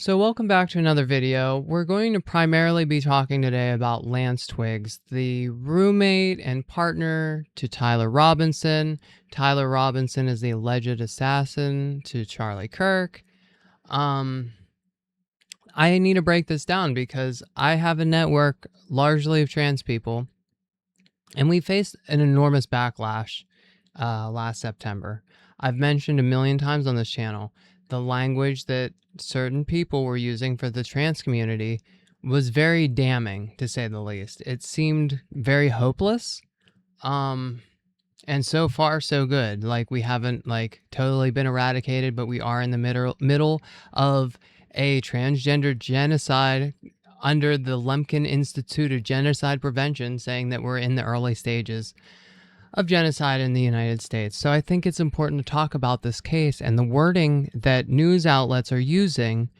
So welcome back to another video. We're going to primarily be talking today about Lance Twiggs, the roommate and partner to Tyler Robinson. Tyler Robinson is the alleged assassin to Charlie Kirk. I need to break this down because I have a network largely of trans people, and we faced an enormous backlash last September. I've mentioned a million times on this channel the language that certain people were using for the trans community was very damning, to say the least. It seemed very hopeless. And so far so good. Like, we haven't totally been eradicated, but we are in the middle of a transgender genocide under the Lemkin Institute of Genocide Prevention, saying that we're in the early stages of genocide in the United States. So I think it's important to talk about this case and the wording that news outlets are using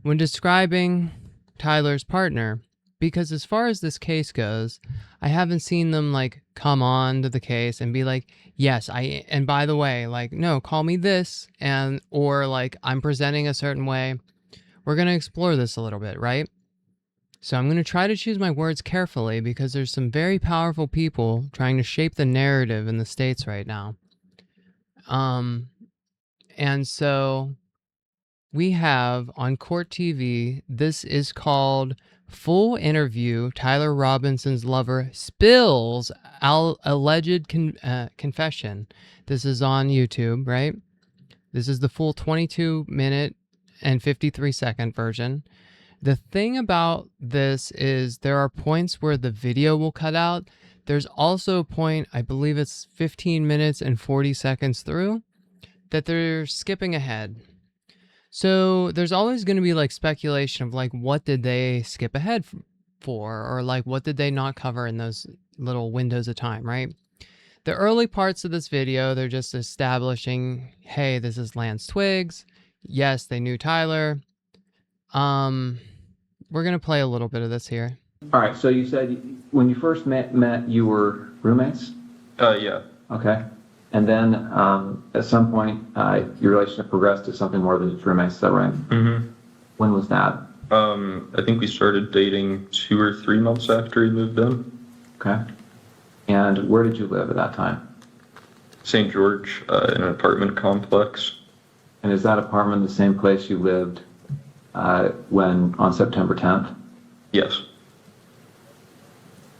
when describing Tyler's partner, because as far as this case goes, I haven't seen them come on to the case and be like, yes, and by the way, no, call me this, or I'm presenting a certain way. We're going to explore this a little bit, right? So I'm going to try to choose my words carefully because there's some very powerful people trying to shape the narrative in the States right now. And so we have on Court TV, this is called Full Interview. Tyler Robinson's lover spills alleged confession. This is on YouTube, right? This is the full 22-minute and 53-second version. The thing about this is there are points where the video will cut out. There's also a point, I believe it's 15 minutes and 40 seconds through, that they're skipping ahead. So there's always going to be speculation of what did they skip ahead for, or what did they not cover in those little windows of time, right? The early parts of this video, they're just establishing, hey, this is Lance Twiggs. Yes, they knew Tyler. We're going to play a little bit of this here. All right, so you said when you first met you were roommates? Yeah. Okay. And then at some point, your relationship progressed to something more than just roommates, is that right? Mm-hmm. When was that? I think we started dating 2 or 3 months after he moved in. Okay. And where did you live at that time? St. George, in an apartment complex. And is that apartment the same place you lived when on September 10th? Yes.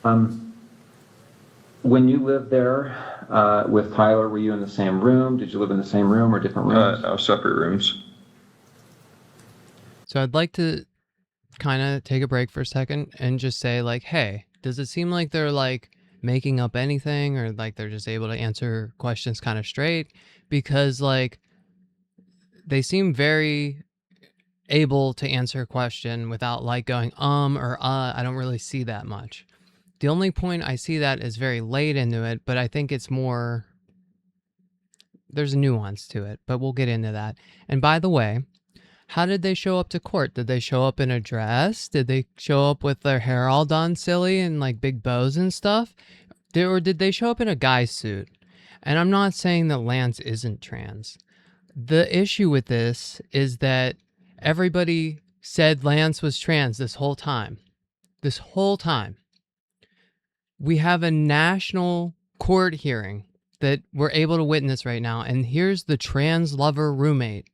When you lived there with Tyler, were you in the same room? Did you live in the same room or different rooms? No, separate rooms. So I'd like to kind of take a break for a second and just say hey, does it seem like they're making up anything, or they're just able to answer questions kind of straight? Because they seem very able to answer a question without going or I don't really see that much. The only point I see that is very late into it, but I think it's more, there's a nuance to it, but we'll get into that. And by the way, how did they show up to court? Did they show up in a dress? Did they show up with their hair all done silly and big bows and stuff? Or did they show up in a guy's suit? And I'm not saying that Lance isn't trans. The issue with this is that everybody said Lance was trans this whole time. This whole time. We have a national court hearing that we're able to witness right now, and here's the trans lover roommate.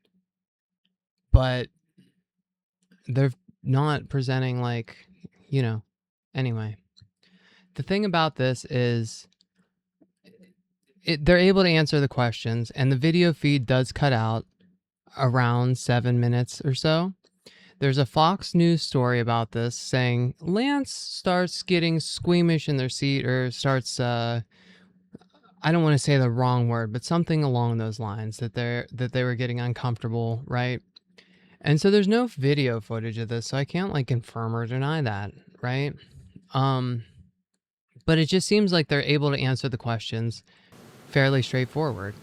But they're not presenting anyway. The thing about this is they're able to answer the questions, and the video feed does cut out around 7 minutes or so. There's a Fox News story about this saying Lance starts getting squeamish in their seat, or starts, I don't want to say the wrong word, but something along those lines, that they were getting uncomfortable, right? And so there's no video footage of this, so I can't confirm or deny that, right? But it just seems like they're able to answer the questions fairly straightforward.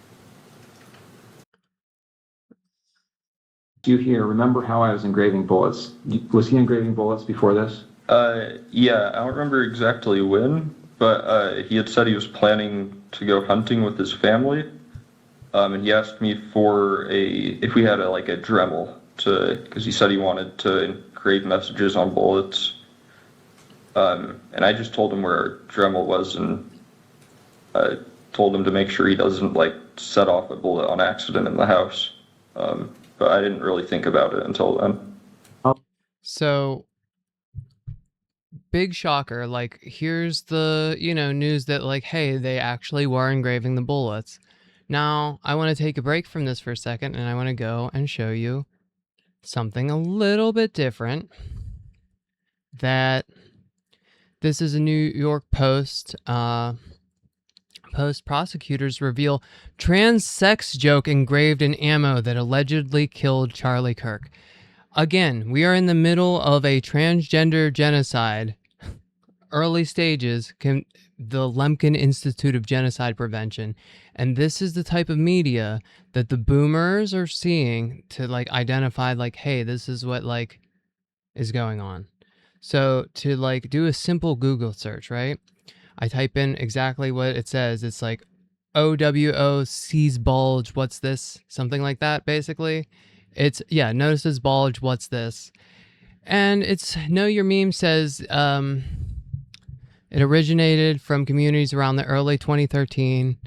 You here, remember how I was engraving bullets? Was he engraving bullets before this? Yeah, I don't remember exactly when, but he had said he was planning to go hunting with his family, and he asked me for if we had a Dremel because he said he wanted to engrave messages on bullets. And I just told him where Dremel was, and told him to make sure he doesn't like set off a bullet on accident in the house. But I didn't really think about it until then. So, big shocker. Like, here's the, news that, like, hey, they actually were engraving the bullets. Now, I want to take a break from this for a second, and I want to go and show you something a little bit different. That this is a New York Post. Prosecutors reveal trans sex joke engraved in ammo that allegedly killed Charlie Kirk. Again, we are in the middle of a transgender genocide. Early stages, the Lemkin Institute of Genocide Prevention. And this is the type of media that the boomers are seeing to like identify like, hey, this is what like is going on. So to like do a simple Google search, right? I type in exactly what it says. It's like OWO sees bulge, what's this? Something like that, basically. It's, yeah, notices bulge, what's this? And it's, Know Your Meme says it originated from communities around the early 2013.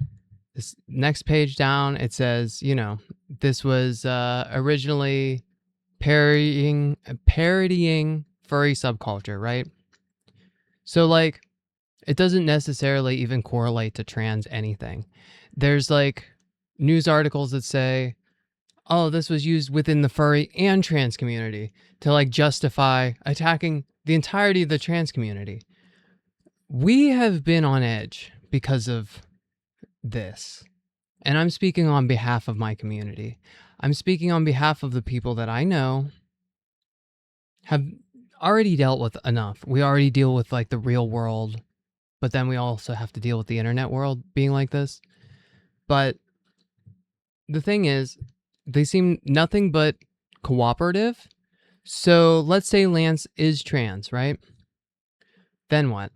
This next page down, it says, this was originally parodying furry subculture, right? So, like, it doesn't necessarily even correlate to trans anything. There's like news articles that say, oh, this was used within the furry and trans community to like justify attacking the entirety of the trans community. We have been on edge because of this. And I'm speaking on behalf of my community. I'm speaking on behalf of the people that I know have already dealt with enough. We already deal with like the real world, but then we also have to deal with the internet world being like this. But the thing is, they seem nothing but cooperative. So let's say Lance is trans, right? Then what?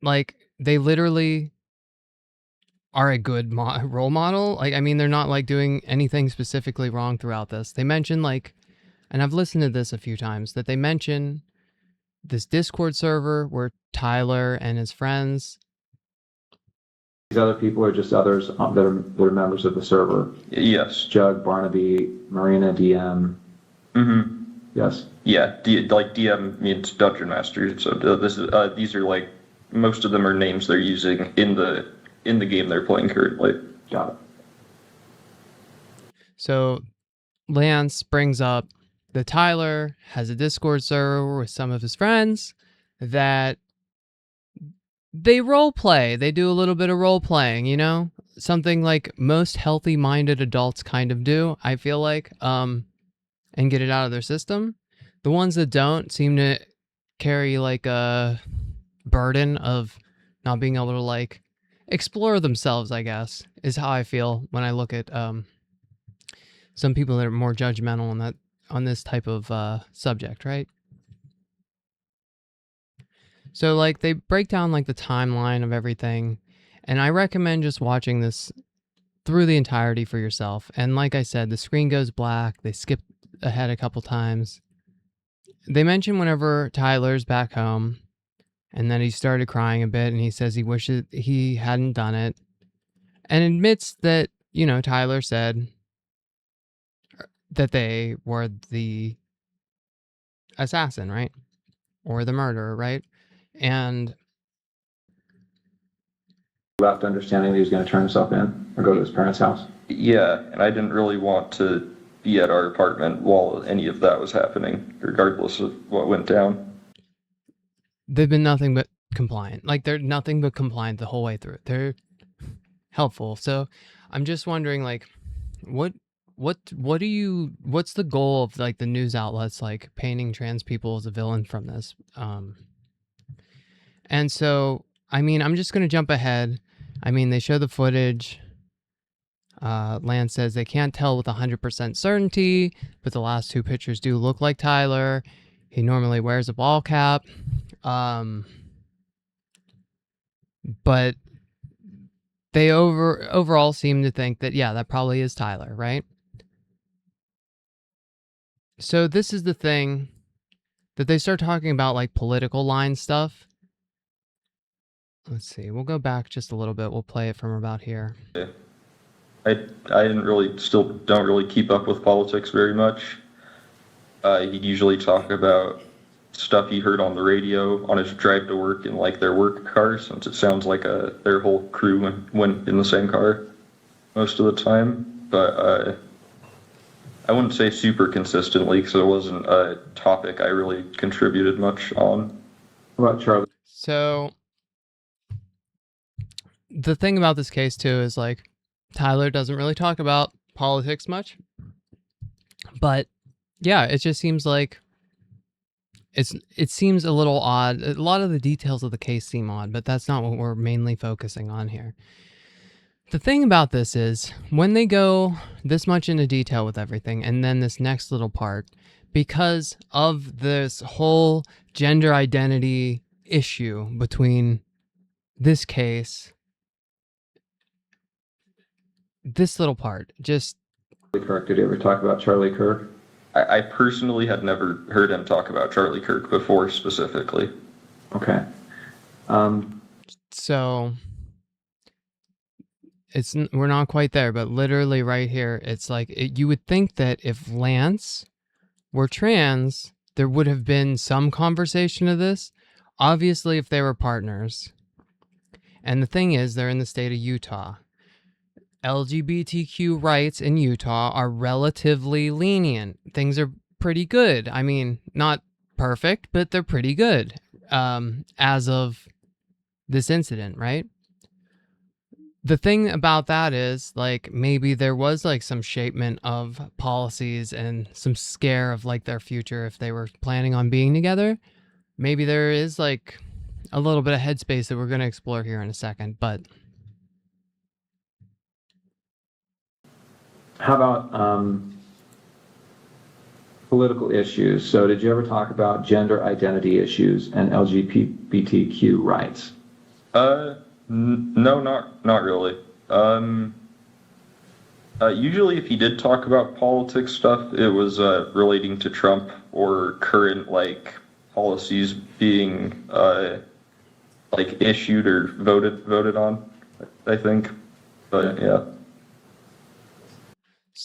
Like, they literally are a good role model. Like, I mean, they're not like doing anything specifically wrong throughout this. They mention like, and I've listened to this a few times, that they mention this Discord server where Tyler and his friends. These other people are just others that are members of the server. Yes. Jug, Barnaby, Marina, DM. Mm-hmm. Yes. Yeah, like DM means Dungeon Master. So these are like, most of them are names they're using in the game they're playing currently. Got it. So Lance brings up that Tyler has a Discord server with some of his friends that they role play. They do a little bit of role playing, something like most healthy minded adults kind of do, I feel like, and get it out of their system. The ones that don't seem to carry like a burden of not being able to like explore themselves, I guess, is how I feel when I look at some people that are more judgmental on this type of subject, right? So like they break down like the timeline of everything, and I recommend just watching this through the entirety for yourself. And like I said, the screen goes black. They skip ahead a couple times. They mention whenever Tyler's back home, and then he started crying a bit, and he says he wishes he hadn't done it, and admits that, Tyler said that they were the assassin, right? Or the murderer, right? And Left understanding that he was going to turn himself in or go to his parents' house. Yeah, and I didn't really want to be at our apartment while any of that was happening, regardless of what went down. They've been nothing but compliant. Like, they're nothing but compliant the whole way through. They're helpful. So I'm just wondering, like, what's the goal of like the news outlets like painting trans people as a villain from this? And so, I mean, I'm just going to jump ahead. I mean, they show the footage. Lance says they can't tell with 100% certainty, but the last two pictures do look like Tyler. He normally wears a ball cap. But they overall seem to think that, yeah, that probably is Tyler, right? So this is the thing that they start talking about, like political line stuff. Let's see. We'll go back just a little bit. We'll play it from about here. I didn't really, still don't really keep up with politics very much. He'd usually talk about stuff he heard on the radio on his drive to work in like their work car, since it sounds like their whole crew went in the same car most of the time. But I wouldn't say super consistently, because it wasn't a topic I really contributed much on. What about Charlie? So the thing about this case too is like Tyler doesn't really talk about politics much, but yeah, it just seems like it seems a little odd. A lot of the details of the case seem odd, but that's not what we're mainly focusing on here. The thing about this is when they go this much into detail with everything, and then this next little part, because of this whole gender identity issue between this case, this little part, just Kirk, did you ever talk about Charlie Kirk? I personally had never heard him talk about Charlie Kirk before specifically. Okay. so we're not quite there, but literally right here, it's like you would think that if Lance were trans, there would have been some conversation of this. Obviously, if they were partners. And the thing is, they're in the state of Utah. LGBTQ rights in Utah are relatively lenient. Things are pretty good. I mean, not perfect, but they're pretty good as of this incident, right? The thing about that is, like, maybe there was like some shapement of policies and some scare of like their future if they were planning on being together. Maybe there is like a little bit of headspace that we're going to explore here in a second, but How about political issues? So did you ever talk about gender identity issues and LGBTQ rights? No, not really. Usually if he did talk about politics stuff, it was relating to Trump or current like policies being like issued or voted on, I think. But yeah.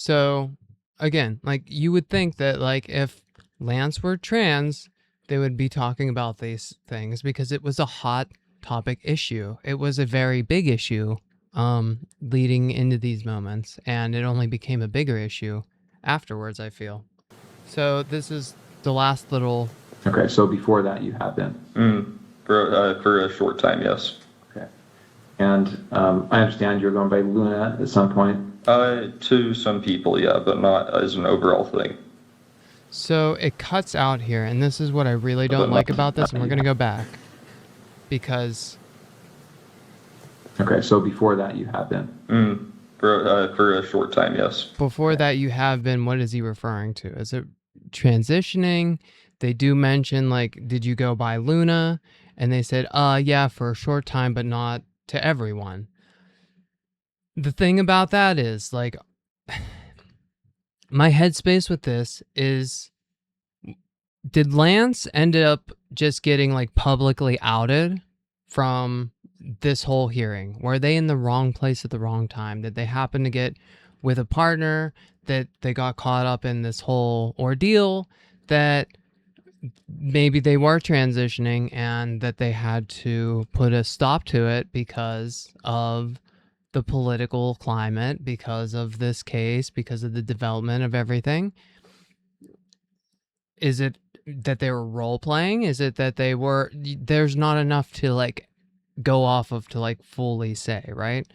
so again, like you would think that like if Lance were trans, they would be talking about these things because it was a hot topic issue. It was a very big issue leading into these moments, and it only became a bigger issue afterwards, I feel. So this is the last little. Okay, so before that you have been. For a short time, yes. Okay. And I understand you're going by Luna at some point. To some people, yeah, but not as an overall thing. So it cuts out here, and this is what I really don't like about this, and we're going to go back because. Okay, so before that you have been. For a short time, yes. Before that you have been, what is he referring to? Is it transitioning? They do mention, like, did you go by Luna? And they said, yeah, for a short time, but not to everyone. The thing about that is, like, my headspace with this is, did Lance end up just getting, like, publicly outed from this whole hearing? Were they in the wrong place at the wrong time? Did they happen to get with a partner that they got caught up in this whole ordeal that maybe they were transitioning and that they had to put a stop to it because of the political climate, because of this case, because of the development of everything? Is it that they were role playing? Is it that they were, there's not enough to like go off of to like fully say, right?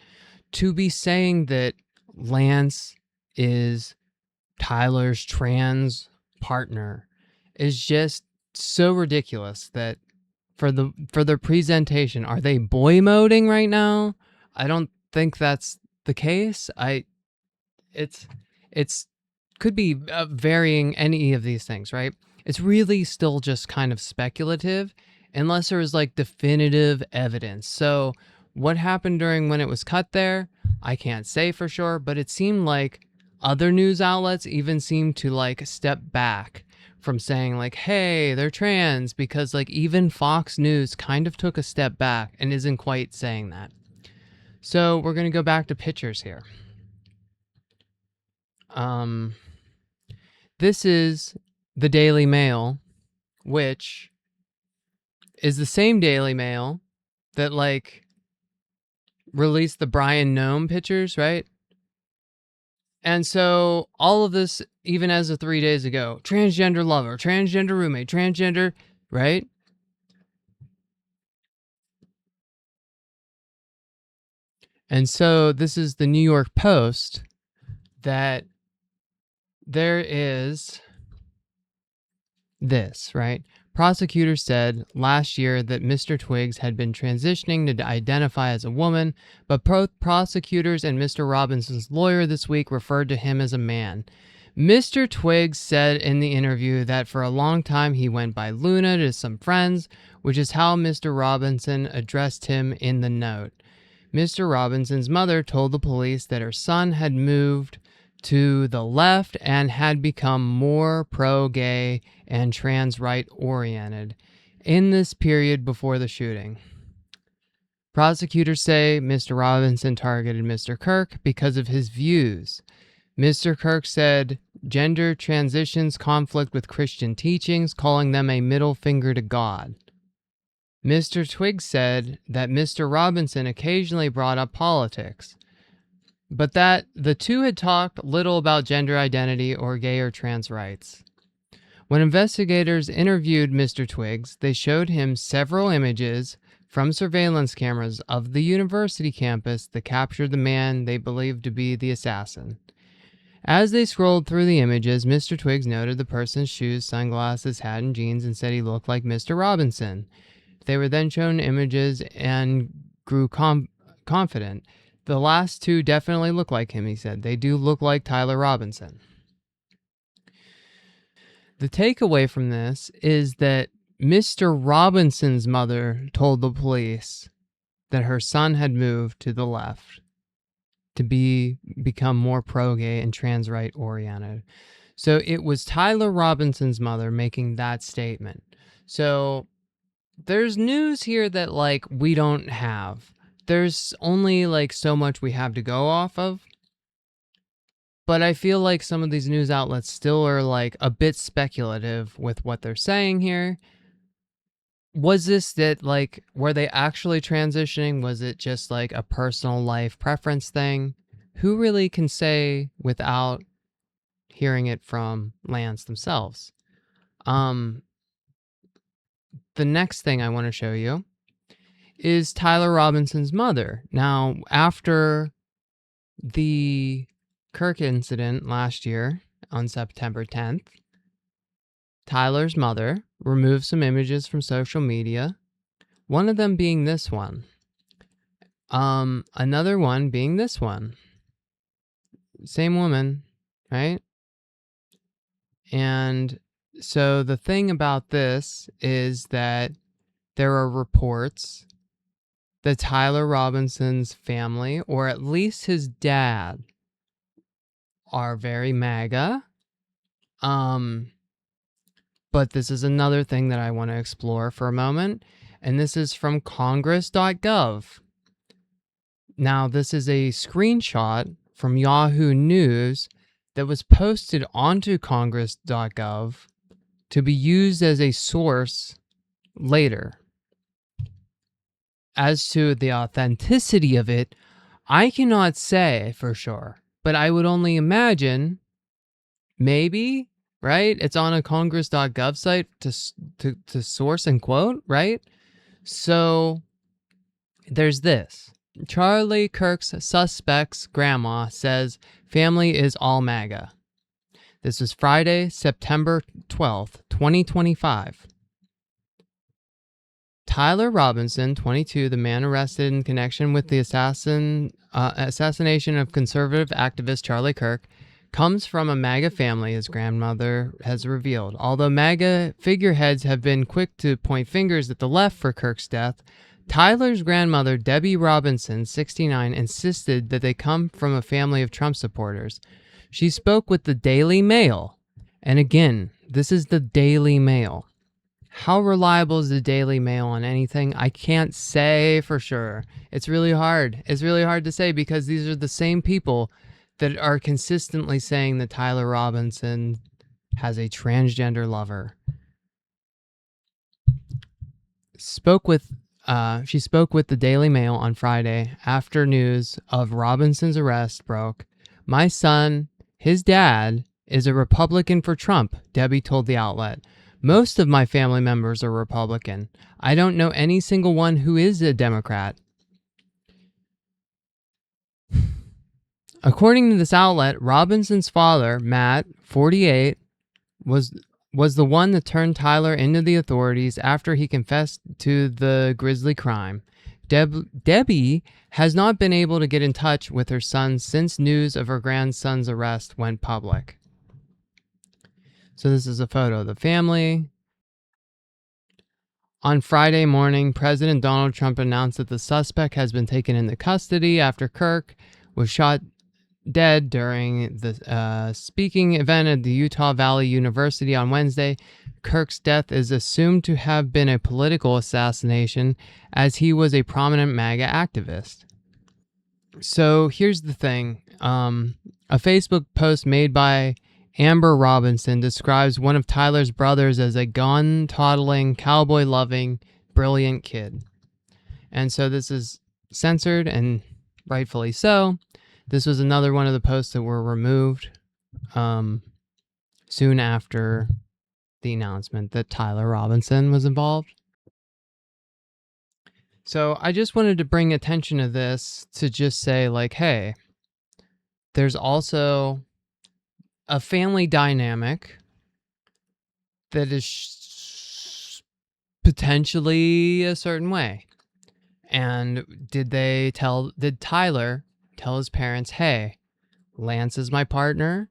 To be saying that Lance is Tyler's trans partner is just so ridiculous that for their presentation, are they boy moding right now? I don't think that's the case. It's could be varying any of these things, right? It's really still just kind of speculative unless there is like definitive evidence. So what happened during when it was cut there, I can't say for sure, but it seemed like other news outlets even seem to like step back from saying like, hey, they're trans, because like even Fox News kind of took a step back and isn't quite saying that. So we're going to go back to pictures here. This is the Daily Mail, which is the same Daily Mail that like released the Brian Nome pictures, right? And so all of this, even as of 3 days ago, transgender lover, transgender roommate, transgender, right? And so this is the New York Post, that there is this, right? Prosecutors said last year that Mr. Twiggs had been transitioning to identify as a woman, but prosecutors and Mr. Robinson's lawyer this week referred to him as a man. Mr. Twiggs said in the interview that for a long time he went by Luna to some friends, which is how Mr. Robinson addressed him in the note. Mr. Robinson's mother told the police that her son had moved to the left and had become more pro-gay and trans right oriented in this period before the shooting. Prosecutors say Mr. Robinson targeted Mr. Kirk because of his views. Mr. Kirk said gender transitions conflict with Christian teachings, calling them a middle finger to God. Mr. Twiggs said that Mr. Robinson occasionally brought up politics, but that the two had talked little about gender identity or gay or trans rights. When investigators interviewed Mr. Twiggs, they showed him several images from surveillance cameras of the university campus that captured the man they believed to be the assassin. As they scrolled through the images, Mr. Twiggs noted the person's shoes, sunglasses, hat, and jeans and said he looked like Mr. Robinson. They were then shown images and grew confident. The last two definitely look like him, he said. They do look like Tyler Robinson. The takeaway from this is that Mr. Robinson's mother told the police that her son had moved to the left to become more pro-gay and trans right oriented. So it was Tyler Robinson's mother making that statement. So there's news here that like we don't have. There's only like so much we have to go off of. But I feel like some of these news outlets still are like a bit speculative with what they're saying here. Was this that like, were they actually transitioning? Was it just like a personal life preference thing? Who really can say without hearing it from Lance themselves? The next thing I want to show you is Tyler Robinson's mother. Now, after the Kirk incident last year on September 10th, Tyler's mother removed some images from social media, one of them being this one. Another one being this one. Same woman, right? And so the thing about this is that there are reports that Tyler Robinson's family, or at least his dad, are very MAGA. But this is another thing that I want to explore for a moment, and this is from congress.gov. Now, this is a screenshot from Yahoo News that was posted onto congress.gov to be used as a source later. As to the authenticity of it, I cannot say for sure, but I would only imagine, maybe, right? It's on a congress.gov site to source and quote, right? So there's this. Charlie Kirk's suspect's grandma says family is all MAGA. This was Friday, September 12th, 2025. Tyler Robinson, 22, the man arrested in connection with the assassination of conservative activist Charlie Kirk, comes from a MAGA family, his grandmother has revealed. Although MAGA figureheads have been quick to point fingers at the left for Kirk's death, Tyler's grandmother, Debbie Robinson, 69, insisted that they come from a family of Trump supporters. She spoke with the Daily Mail. And again, this is the Daily Mail. How reliable is the Daily Mail on anything? I can't say for sure. It's really hard. It's really hard to say because these are the same people that are consistently saying that Tyler Robinson has a transgender lover. She spoke with the Daily Mail on Friday after news of Robinson's arrest broke. My son, his dad, is a Republican for Trump, Debbie told the outlet. Most of my family members are Republican. I don't know any single one who is a Democrat. According to this outlet, Robinson's father, Matt, 48, was the one that turned Tyler into the authorities after he confessed to the grisly crime. Debbie has not been able to get in touch with her son since news of her grandson's arrest went public. So this is a photo of the family. On Friday morning, President Donald Trump announced that the suspect has been taken into custody after Kirk was shot dead during the speaking event at the Utah Valley University on Wednesday. Kirk's death is assumed to have been a political assassination as he was a prominent MAGA activist. So here's the thing. A Facebook post made by Amber Robinson describes one of Tyler's brothers as a gun-toddling, cowboy-loving, brilliant kid. And so this is censored, and rightfully so. This was another one of the posts that were removed soon after the announcement that Tyler Robinson was involved. So I just wanted to bring attention to this to just say, like, hey, there's also a family dynamic that is potentially a certain way. And did Tyler tell his parents, hey, Lance is my partner,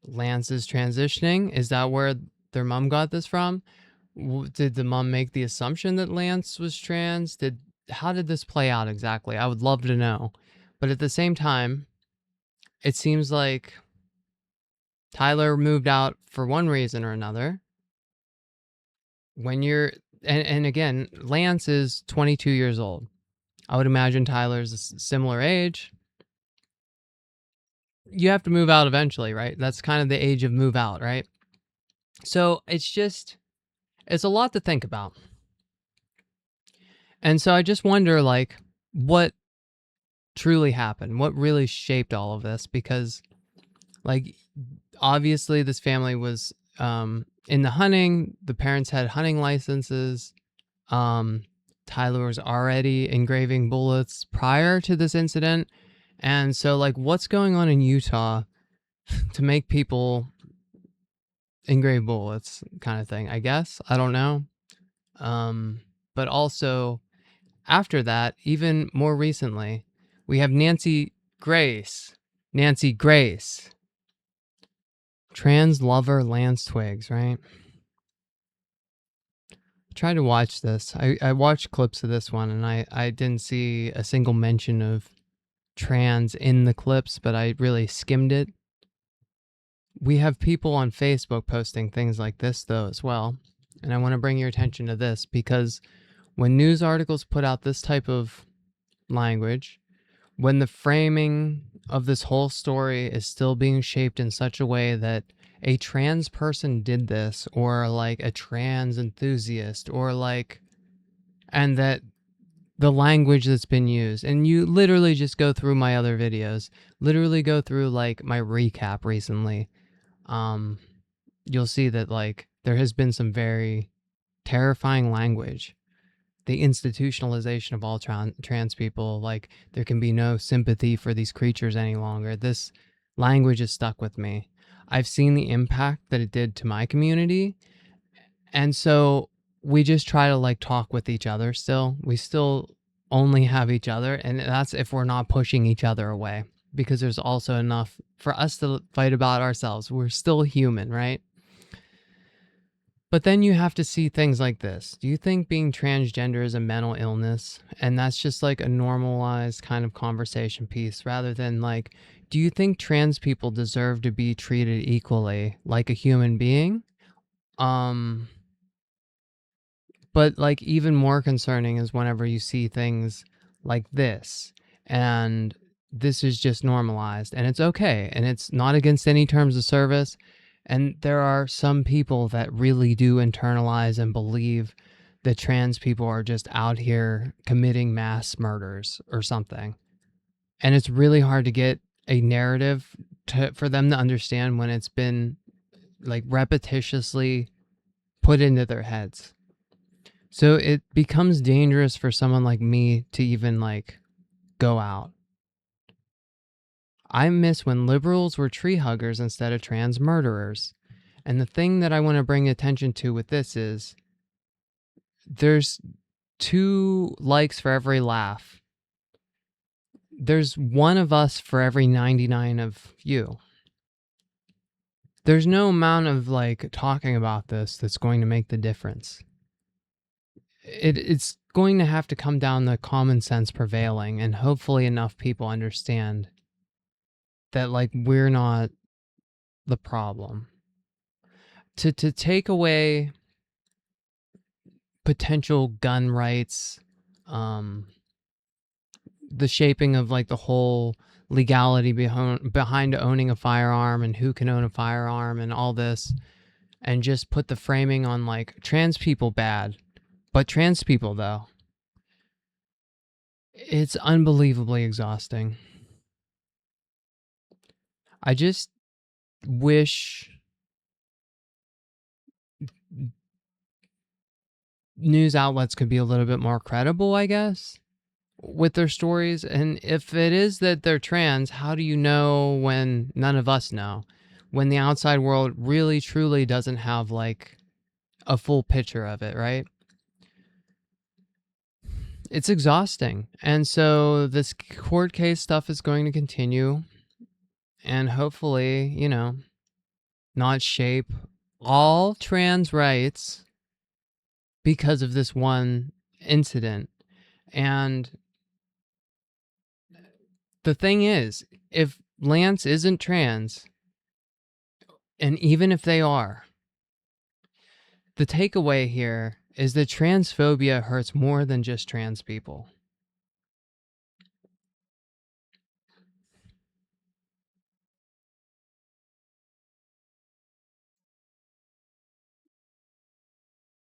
Lance is transitioning? Is that where their mom got this from? Did the mom make the assumption that Lance was trans? How did this play out exactly? I would love to know. But at the same time, it seems like Tyler moved out for one reason or another. And again, Lance is 22 years old. I would imagine Tyler's a similar age. You have to move out eventually, right? That's kind of the age of move out, right? So it's a lot to think about. And so I just wonder, like, what truly happened? What really shaped all of this? Because, like, obviously this family was in the hunting. The parents had hunting licenses. Tyler was already engraving bullets prior to this incident. And so, like, what's going on in Utah to make people engrave bullets kind of thing, I guess? I don't know. But also, after that, even more recently, we have Nancy Grace. Trans lover Lance Twiggs, right? I tried to watch this. I watched clips of this one, and I didn't see a single mention of trans in the clips, but I really skimmed it. We have people on Facebook posting things like this, though, as well. And I want to bring your attention to this because when news articles put out this type of language, when the framing of this whole story is still being shaped in such a way that a trans person did this, or like a trans enthusiast, or like, and that the language that's been used, and you literally just go through my other videos, literally go through like my recap recently, you'll see that like there has been some very terrifying language. The institutionalization of all trans people, like there can be no sympathy for these creatures any longer. This language is stuck with me. I've seen the impact that it did to my community. And so we just try to like talk with each other still. We still only have each other. And that's if we're not pushing each other away, because there's also enough for us to fight about ourselves. We're still human, right? But then you have to see things like this. Do you think being transgender is a mental illness? And that's just like a normalized kind of conversation piece rather than like do you think trans people deserve to be treated equally like a human being? Um, but like even more concerning is whenever you see things like this, and this is just normalized, and it's okay, and it's not against any terms of service. And there are some people that really do internalize and believe that trans people are just out here committing mass murders or something. And it's really hard to get a narrative for them to understand when it's been like repetitiously put into their heads. So it becomes dangerous for someone like me to even like go out. I miss when liberals were tree huggers instead of trans murderers. And the thing that I want to bring attention to with this is there's 2 likes for every laugh. There's one of us for every 99 of you. There's no amount of like talking about this that's going to make the difference. It's going to have to come down to common sense prevailing, and hopefully enough people understand that like we're not the problem. To take away potential gun rights, the shaping of like the whole legality behind owning a firearm and who can own a firearm and all this, and just put the framing on like trans people bad, but trans people though. It's unbelievably exhausting. I just wish news outlets could be a little bit more credible, I guess, with their stories. And if it is that they're trans, how do you know when none of us know? When the outside world really truly doesn't have like a full picture of it, right? It's exhausting. And so this court case stuff is going to continue, and hopefully, not shape all trans rights because of this one incident. And the thing is, if Lance isn't trans, and even if they are, the takeaway here is that transphobia hurts more than just trans people.